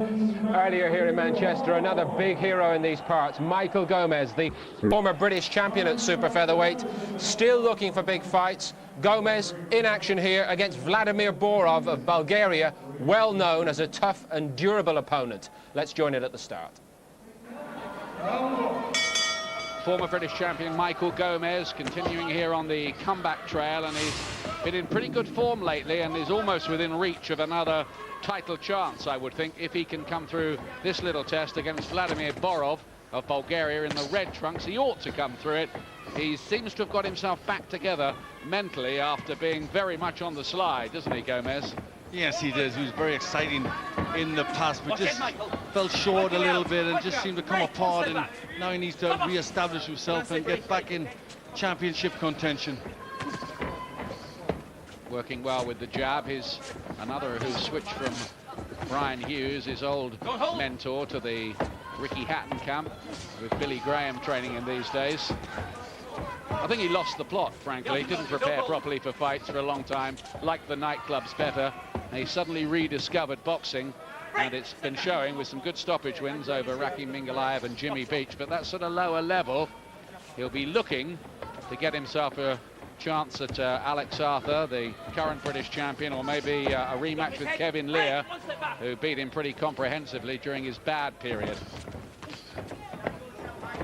Earlier here in Manchester, another big hero in these parts, Michael Gomez, the former British champion at super featherweight, still looking for big fights. Gomez in action here against Wladimir Borov of Bulgaria, well known as a tough and durable opponent. Let's join it at the start. Former British champion Michael Gomez continuing here on the comeback trail, and he's been in pretty good form lately and is almost within reach of another title chance, I would think, if he can come through this little test against Wladimir Borov of Bulgaria in the red trunks. He ought to come through it. He seems to have got himself back together mentally after being very much on the slide, doesn't he, Gomez? Yes, he does. He was very exciting in the past, but just fell short a little bit and just seemed to come apart, and now he needs to re-establish himself and get back in championship contention. Working well with the jab. He's another who switched from Brian Hughes, his old mentor, to the Ricky Hatton camp, with Billy Graham training in these days. I think he lost the plot, frankly. Didn't prepare properly for fights for a long time, liked the nightclubs better. And he suddenly rediscovered boxing, and it's been showing with some good stoppage wins over Rakim Mingalaev and Jimmy Beach. But that sort of lower level, he'll be looking to get himself a chance at Alex Arthur, the current British champion, or maybe a rematch with Kevin Lear, who beat him pretty comprehensively during his bad period.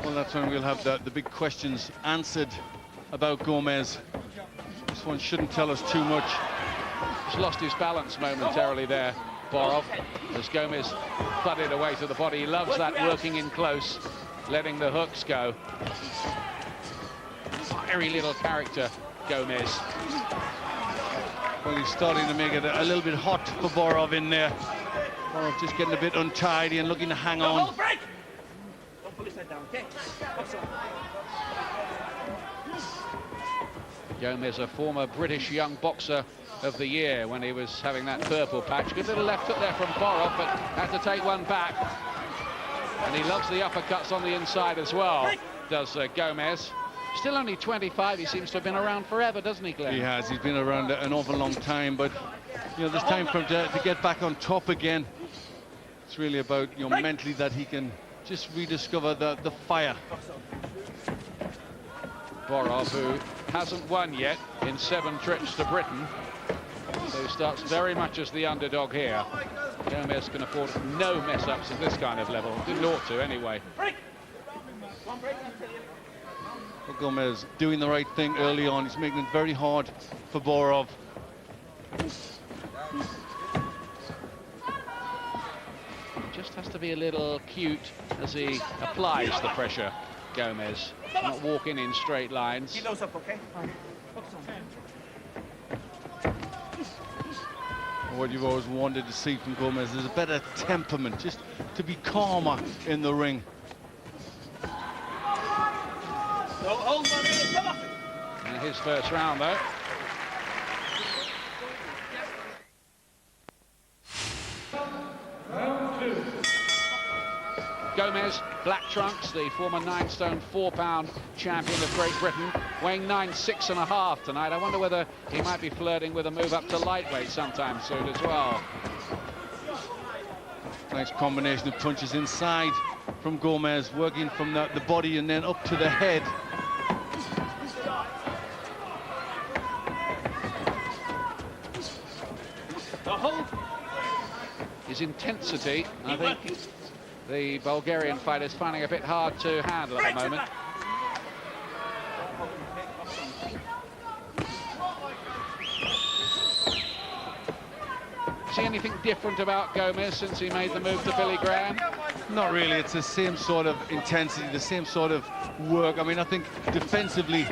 Well, that's when we'll have the big questions answered about Gomez. This one shouldn't tell us too much. He's lost his balance momentarily there, Borov, as Gomez thudded away to the body. He loves that working in close, letting the hooks go. Very little character, Gomez. Well, he's starting to make it a little bit hot for Borov in there. Borov just getting a bit untidy and looking to hang on. Gomez, a former British young boxer of the year when he was having that purple patch. Good little left hook there from Borov, but had to take one back. And he loves the uppercuts on the inside as well, does Gomez. Still only 25, he seems to have been around forever, doesn't he, Glenn? He has. He's been around an awful long time, but you know, there's time for him to get back on top again. It's really about, you know, mentally that he can just rediscover the fire. Borov, who hasn't won yet in 7 trips to Britain, so starts very much as the underdog here. Gomez can afford no mess-ups at this kind of level. Didn't ought to, anyway. Well, Gomez doing the right thing early on. He's making it very hard for Borov. Just has to be a little cute as he applies the pressure, Gomez. Not walking in straight lines. What you've always wanted to see from Gomez is a better temperament, just to be calmer in the ring. And his first round, though. Gomez, black trunks, the former 9-stone, 4-pound champion of Great Britain, weighing 9'6½" tonight. I wonder whether he might be flirting with a move up to lightweight sometime soon as well. Nice combination of punches inside from Gomez, working from the body and then up to the head. His intensity, I think the Bulgarian fighter is finding a bit hard to handle at the moment. See anything different about Gomez since he made the move to Billy Graham? Not really. It's the same sort of intensity, the same sort of work. I mean, I think defensively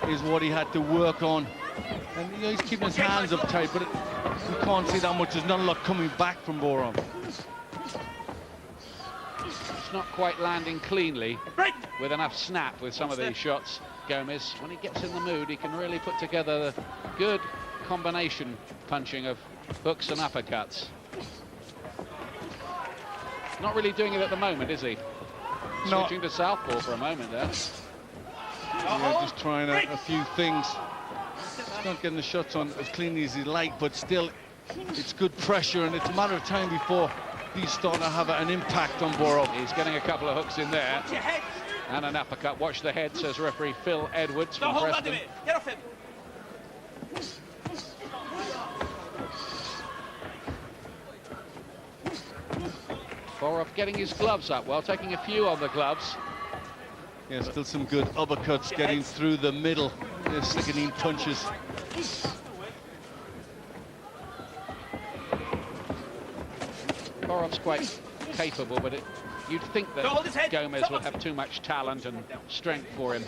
is what he had to work on. And, you know, he's keeping his hands up tight, but you can't see that much. There's not a lot coming back from Borov. It's not quite landing cleanly with enough snap with some of these shots. Gomez, when he gets in the mood, he can really put together the good combination punching of hooks and uppercuts. Not really doing it at the moment, is he? No. Switching to southpaw for a moment there. Yeah, just trying a few things. He's not getting the shots on as cleanly as he'd like, but still, it's good pressure, and it's a matter of time before he's starting to have an impact on Borov. He's getting a couple of hooks in there. And an uppercut. Watch the head, says referee Phil Edwards from Preston. Get off him. Borov getting his gloves up well, taking a few on the gloves. Yeah, still some good uppercuts getting through the middle. They're sickening punches. Borov's quite capable, but you'd think that Gomez would have too much talent and strength for him.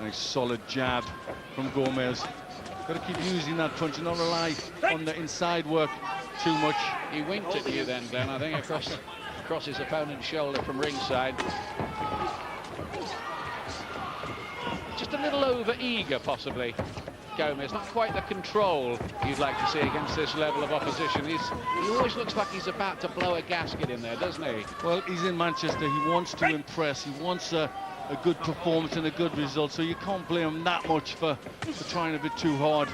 Nice solid jab from Gomez. Got to keep using that punch and not rely on the inside work too much. He winked at you then, Ben, I think, across his opponent's shoulder from ringside. Just a little over-eager, possibly, Gomez. Not quite the control you'd like to see against this level of opposition. He always looks like he's about to blow a gasket in there, doesn't he? Well, he's in Manchester. He wants to impress. He wants a good performance and a good result, so you can't blame him that much for trying a bit too hard.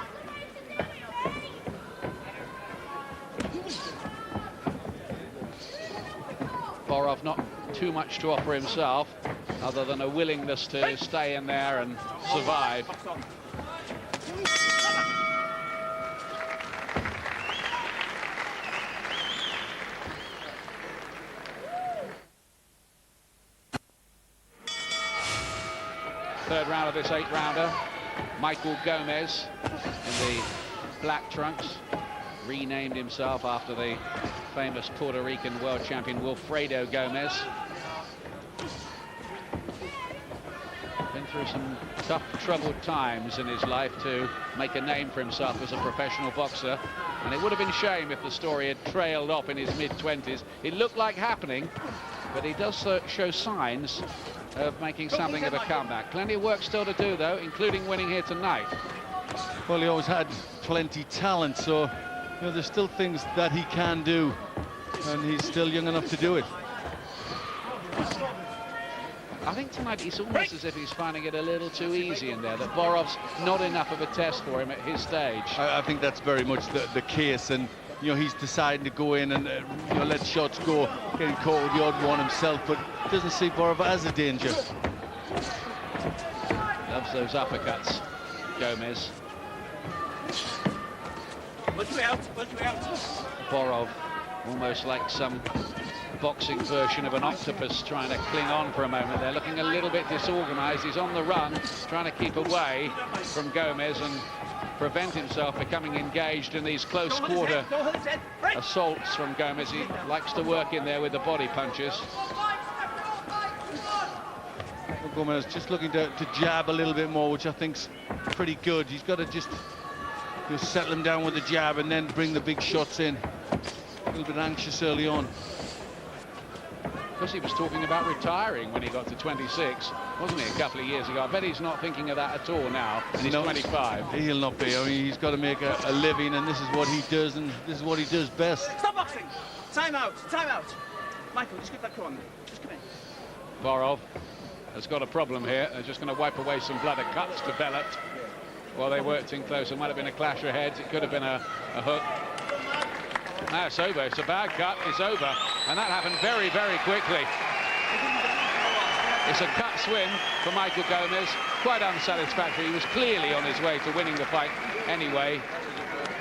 Borov not too much to offer himself, other than a willingness to stay in there and survive. Third round of this 8-rounder. Michael Gomez in the black trunks, renamed himself after the famous Puerto Rican world champion Wilfredo Gomez. Been through some tough, troubled times in his life to make a name for himself as a professional boxer, and it would have been a shame if the story had trailed off in his mid-20s. It looked like happening, but he does show signs of making something of a comeback. Plenty of work still to do, though, including winning here tonight. Well, he always had plenty talent, so you know, there's still things that he can do, and he's still young enough to do it. I think tonight it's almost as if he's finding it a little too easy in there, that Borov's not enough of a test for him at his stage. I think that's very much the case, and you know, he's deciding to go in and you know, let shots go, getting caught with the odd one himself, but doesn't see Borov as a danger. Loves those uppercuts, Gomez. Borov, almost like some boxing version of an octopus, trying to cling on for a moment. They're looking a little bit disorganized. He's on the run, trying to keep away from Gomez and prevent himself becoming engaged in these close quarter assaults from Gomez. He likes to work in there with the body punches. Gomez just looking to jab a little bit more, which I think's pretty good. He's got to just settle him down with the jab and then bring the big shots in. A little bit anxious early on. Because he was talking about retiring when he got to 26, wasn't he, a couple of years ago? I bet he's not thinking of that at all now, and he's 25. He'll not be. I mean, he's got to make a living, and this is what he does, and this is what he does best. Stop boxing! Time out! Time out! Michael, just get that corner. Just come in. Borov has got a problem here. They're just going to wipe away some blood. A cut's developed while they worked in close. It might have been a clash of heads. It could have been a hook. Now it's over. It's a bad cut. It's over. And that happened very, very quickly. It's a cut swing for Michael Gomez. Quite unsatisfactory. He was clearly on his way to winning the fight anyway.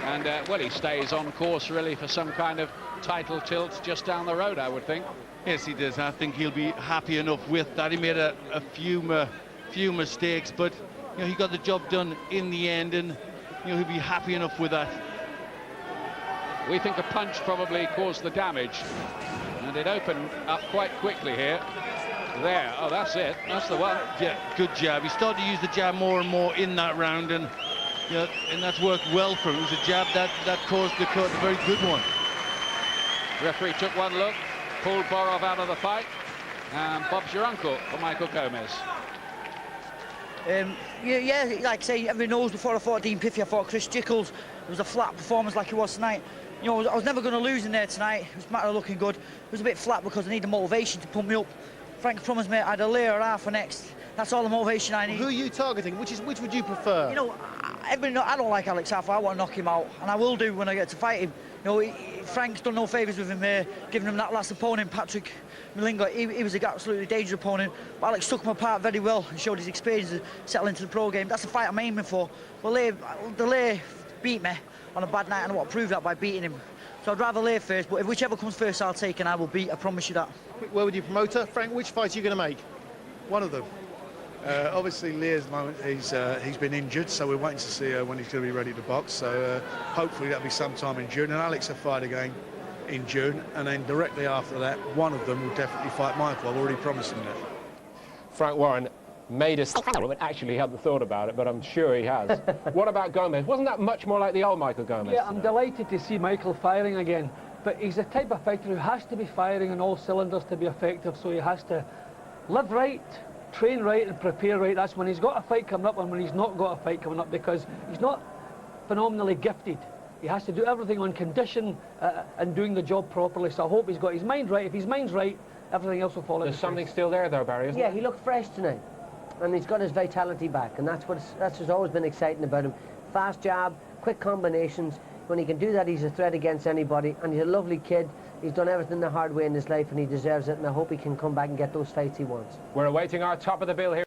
And, well, he stays on course, really, for some kind of title tilt just down the road, I would think. Yes, he does. I think he'll be happy enough with that. He made a few mistakes, but you know, he got the job done in the end, and you know, he'll be happy enough with that. We think a punch probably caused the damage, and it opened up quite quickly here. There, oh, that's it. That's the one. Yeah, good jab. He started to use the jab more and more in that round, and you know, and that's worked well for him. It was a jab that caused the cut, a very good one. Referee took one look, pulled Borov out of the fight, and Bob's your uncle for Michael Gomez. Yeah, like I say, everyone knows before I fought Dean Piffy, I fought Chris Jickles. It was a flat performance like it was tonight. You know, I was never going to lose in there tonight. It was a matter of looking good. It was a bit flat because I needed motivation to pump me up. Frank promised me I'd a layer or half for next. That's all the motivation I need. Who are you targeting? Which would you prefer? You know, I don't like Alex Half. I want to knock him out, and I will do when I get to fight him. You know, Frank's done no favours with him, giving him that last opponent, Patrick Malinga. He was an absolutely dangerous opponent, but Alex took him apart very well and showed his experience to settle into the pro game. That's the fight I'm aiming for. Well, Delay beat me on a bad night, and I want to prove that by beating him. So I'd rather Lay first, but if whichever comes first, I'll take, and I will beat. I promise you that. Quick word with your promoter, Frank. Which fight are you going to make? One of them. Obviously, Lear at the moment, he's been injured, so we're waiting to see when he's going to be ready to box. So hopefully that'll be sometime in June. And Alex will fight again in June, and then directly after that, one of them will definitely fight Michael. I've already promised him that. Frank Warren made us but actually hadn't thought about it, but I'm sure he has. What about Gomez? Wasn't that much more like the old Michael Gomez? Yeah, I'm delighted to see Michael firing again, but he's the type of fighter who has to be firing on all cylinders to be effective, so he has to live right, train right and prepare right. That's when he's got a fight coming up and when he's not got a fight coming up, because he's not phenomenally gifted. He has to do everything on condition and doing the job properly, so I hope he's got his mind right. If his mind's right, everything else will fall into place. There's something still there though, Barry, isn't Yeah, there? he looked fresh tonight, and he's got his vitality back, and that's what's always been exciting about him. Fast jab, quick combinations. When he can do that, he's a threat against anybody, and he's a lovely kid. He's done everything the hard way in his life, and he deserves it, and I hope he can come back and get those fights he wants. We're awaiting our top of the bill here.